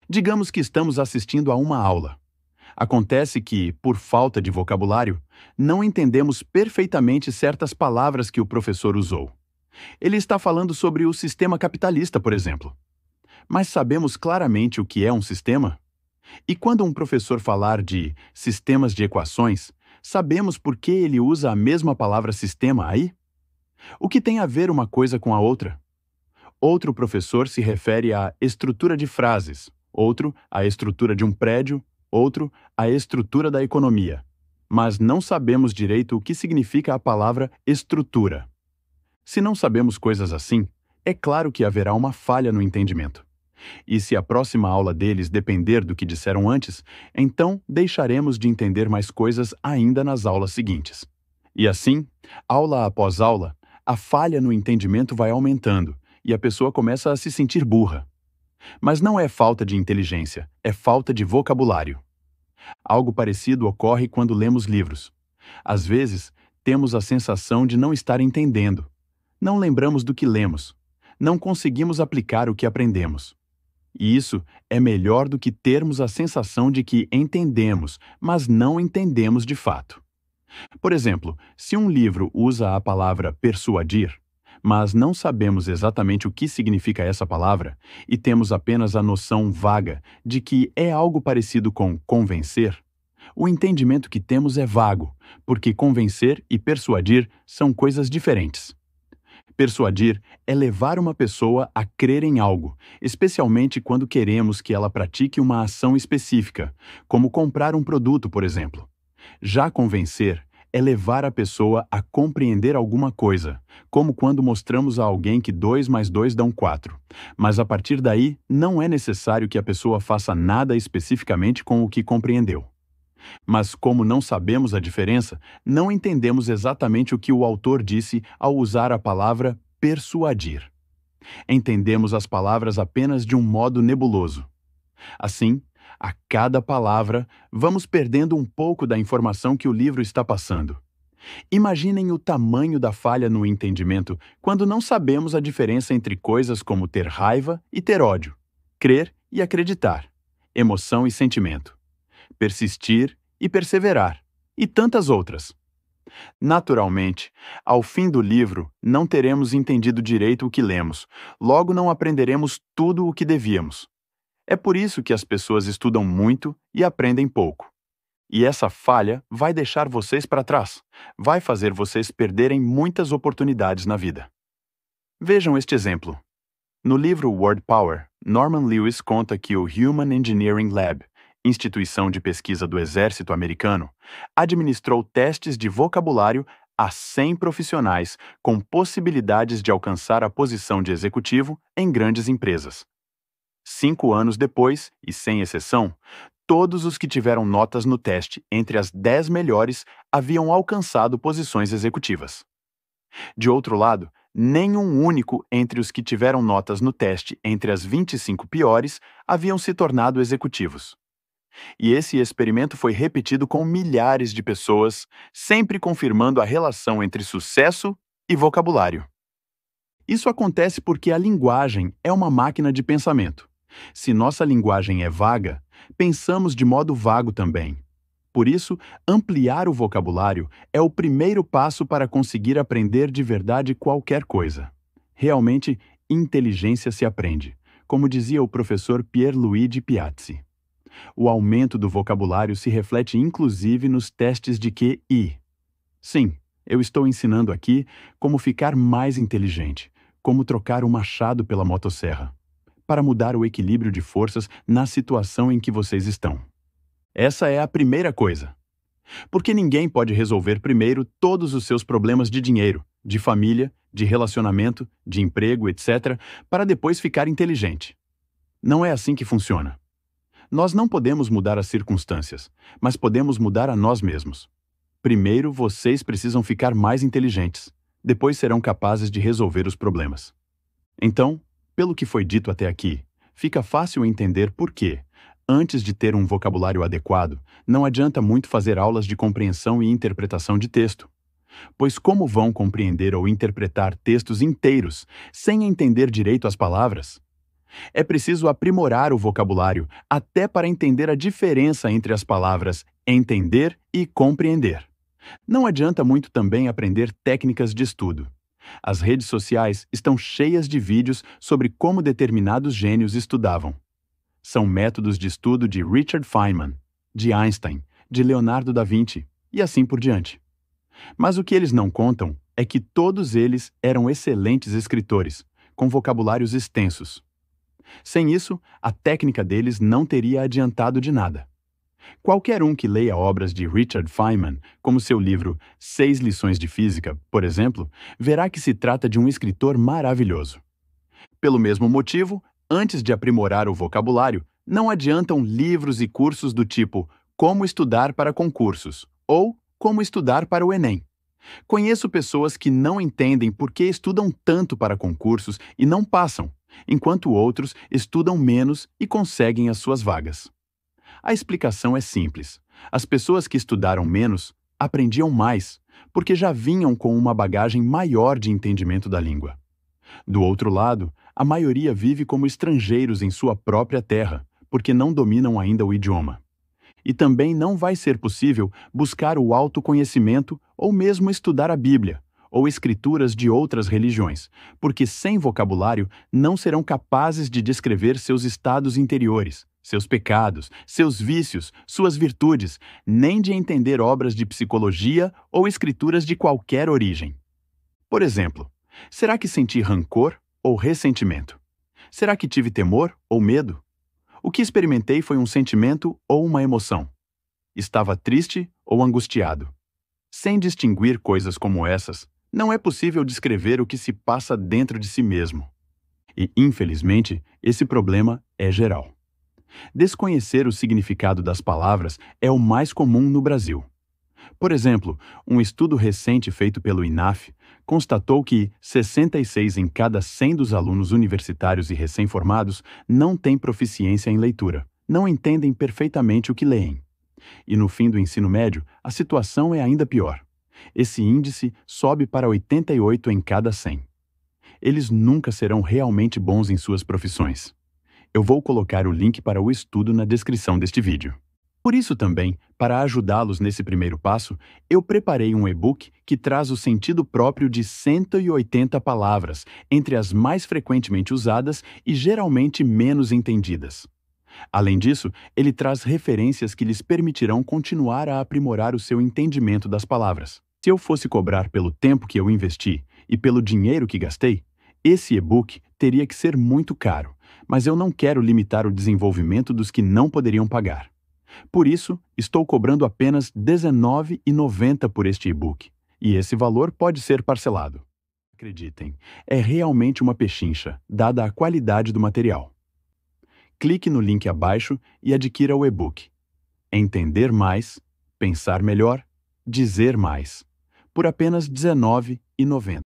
Digamos que estamos assistindo a uma aula. Acontece que, por falta de vocabulário, não entendemos perfeitamente certas palavras que o professor usou. Ele está falando sobre o sistema capitalista, por exemplo. Mas sabemos claramente o que é um sistema? E quando um professor falar de sistemas de equações, sabemos por que ele usa a mesma palavra sistema aí? O que tem a ver uma coisa com a outra? Outro professor se refere à estrutura de frases, outro à estrutura de um prédio, outro à estrutura da economia. Mas não sabemos direito o que significa a palavra estrutura. Se não sabemos coisas assim, é claro que haverá uma falha no entendimento. E se a próxima aula deles depender do que disseram antes, então deixaremos de entender mais coisas ainda nas aulas seguintes. E assim, aula após aula, a falha no entendimento vai aumentando e a pessoa começa a se sentir burra. Mas não é falta de inteligência, é falta de vocabulário. Algo parecido ocorre quando lemos livros. Às vezes, temos a sensação de não estar entendendo. Não lembramos do que lemos. Não conseguimos aplicar o que aprendemos. E isso é melhor do que termos a sensação de que entendemos, mas não entendemos de fato. Por exemplo, se um livro usa a palavra persuadir, mas não sabemos exatamente o que significa essa palavra e temos apenas a noção vaga de que é algo parecido com convencer, o entendimento que temos é vago, porque convencer e persuadir são coisas diferentes. Persuadir é levar uma pessoa a crer em algo, especialmente quando queremos que ela pratique uma ação específica, como comprar um produto, por exemplo. Já convencer é levar a pessoa a compreender alguma coisa, como quando mostramos a alguém que 2 mais 2 dão 4. Mas a partir daí, não é necessário que a pessoa faça nada especificamente com o que compreendeu. Mas como não sabemos a diferença, não entendemos exatamente o que o autor disse ao usar a palavra persuadir. Entendemos as palavras apenas de um modo nebuloso. Assim, a cada palavra, vamos perdendo um pouco da informação que o livro está passando. Imaginem o tamanho da falha no entendimento quando não sabemos a diferença entre coisas como ter raiva e ter ódio, crer e acreditar, emoção e sentimento, persistir e perseverar, e tantas outras. Naturalmente, ao fim do livro, não teremos entendido direito o que lemos, logo não aprenderemos tudo o que devíamos. É por isso que as pessoas estudam muito e aprendem pouco. E essa falha vai deixar vocês para trás, vai fazer vocês perderem muitas oportunidades na vida. Vejam este exemplo. No livro Word Power, Norman Lewis conta que o Human Engineering Lab, instituição de pesquisa do Exército Americano, administrou testes de vocabulário a 100 profissionais com possibilidades de alcançar a posição de executivo em grandes empresas. 5 anos depois, e sem exceção, todos os que tiveram notas no teste entre as 10 melhores haviam alcançado posições executivas. De outro lado, nenhum único entre os que tiveram notas no teste entre as 25 piores haviam se tornado executivos. E esse experimento foi repetido com milhares de pessoas, sempre confirmando a relação entre sucesso e vocabulário. Isso acontece porque a linguagem é uma máquina de pensamento. Se nossa linguagem é vaga, pensamos de modo vago também. Por isso, ampliar o vocabulário é o primeiro passo para conseguir aprender de verdade qualquer coisa. Realmente, inteligência se aprende, como dizia o professor Pierluigi Piazzi. O aumento do vocabulário se reflete inclusive nos testes de QI. Sim, eu estou ensinando aqui como ficar mais inteligente, como trocar o machado pela motosserra, para mudar o equilíbrio de forças na situação em que vocês estão. Essa é a primeira coisa. Porque ninguém pode resolver primeiro todos os seus problemas de dinheiro, de família, de relacionamento, de emprego, etc., para depois ficar inteligente. Não é assim que funciona. Nós não podemos mudar as circunstâncias, mas podemos mudar a nós mesmos. Primeiro, vocês precisam ficar mais inteligentes. Depois serão capazes de resolver os problemas. Então, pelo que foi dito até aqui, fica fácil entender por que, antes de ter um vocabulário adequado, não adianta muito fazer aulas de compreensão e interpretação de texto. Pois como vão compreender ou interpretar textos inteiros sem entender direito as palavras? É preciso aprimorar o vocabulário até para entender a diferença entre as palavras entender e compreender. Não adianta muito também aprender técnicas de estudo. As redes sociais estão cheias de vídeos sobre como determinados gênios estudavam. São métodos de estudo de Richard Feynman, de Einstein, de Leonardo da Vinci e assim por diante. Mas o que eles não contam é que todos eles eram excelentes escritores, com vocabulários extensos. Sem isso, a técnica deles não teria adiantado de nada. Qualquer um que leia obras de Richard Feynman, como seu livro 6 Lições de Física, por exemplo, verá que se trata de um escritor maravilhoso. Pelo mesmo motivo, antes de aprimorar o vocabulário, não adiantam livros e cursos do tipo Como Estudar para Concursos ou Como Estudar para o Enem. Conheço pessoas que não entendem por que estudam tanto para concursos e não passam, enquanto outros estudam menos e conseguem as suas vagas. A explicação é simples. As pessoas que estudaram menos aprendiam mais, porque já vinham com uma bagagem maior de entendimento da língua. Do outro lado, a maioria vive como estrangeiros em sua própria terra, porque não dominam ainda o idioma. E também não vai ser possível buscar o autoconhecimento ou mesmo estudar a Bíblia ou escrituras de outras religiões, porque sem vocabulário não serão capazes de descrever seus estados interiores, seus pecados, seus vícios, suas virtudes, nem de entender obras de psicologia ou escrituras de qualquer origem. Por exemplo, será que senti rancor ou ressentimento? Será que tive temor ou medo? O que experimentei foi um sentimento ou uma emoção? Estava triste ou angustiado? Sem distinguir coisas como essas, não é possível descrever o que se passa dentro de si mesmo. E, infelizmente, esse problema é geral. Desconhecer o significado das palavras é o mais comum no Brasil. Por exemplo, um estudo recente feito pelo INAF constatou que 66 em cada 100 dos alunos universitários e recém-formados não têm proficiência em leitura, não entendem perfeitamente o que leem. E no fim do ensino médio, a situação é ainda pior. Esse índice sobe para 88 em cada 100. Eles nunca serão realmente bons em suas profissões. Eu vou colocar o link para o estudo na descrição deste vídeo. Por isso também, para ajudá-los nesse primeiro passo, eu preparei um e-book que traz o sentido próprio de 180 palavras, entre as mais frequentemente usadas e geralmente menos entendidas. Além disso, ele traz referências que lhes permitirão continuar a aprimorar o seu entendimento das palavras. Se eu fosse cobrar pelo tempo que eu investi e pelo dinheiro que gastei, esse e-book teria que ser muito caro, mas eu não quero limitar o desenvolvimento dos que não poderiam pagar. Por isso, estou cobrando apenas R$ 19,90 por este e-book, e esse valor pode ser parcelado. Acreditem, é realmente uma pechincha, dada a qualidade do material. Clique no link abaixo e adquira o e-book. Entender mais, pensar melhor, dizer mais. Por apenas R$ 19,90.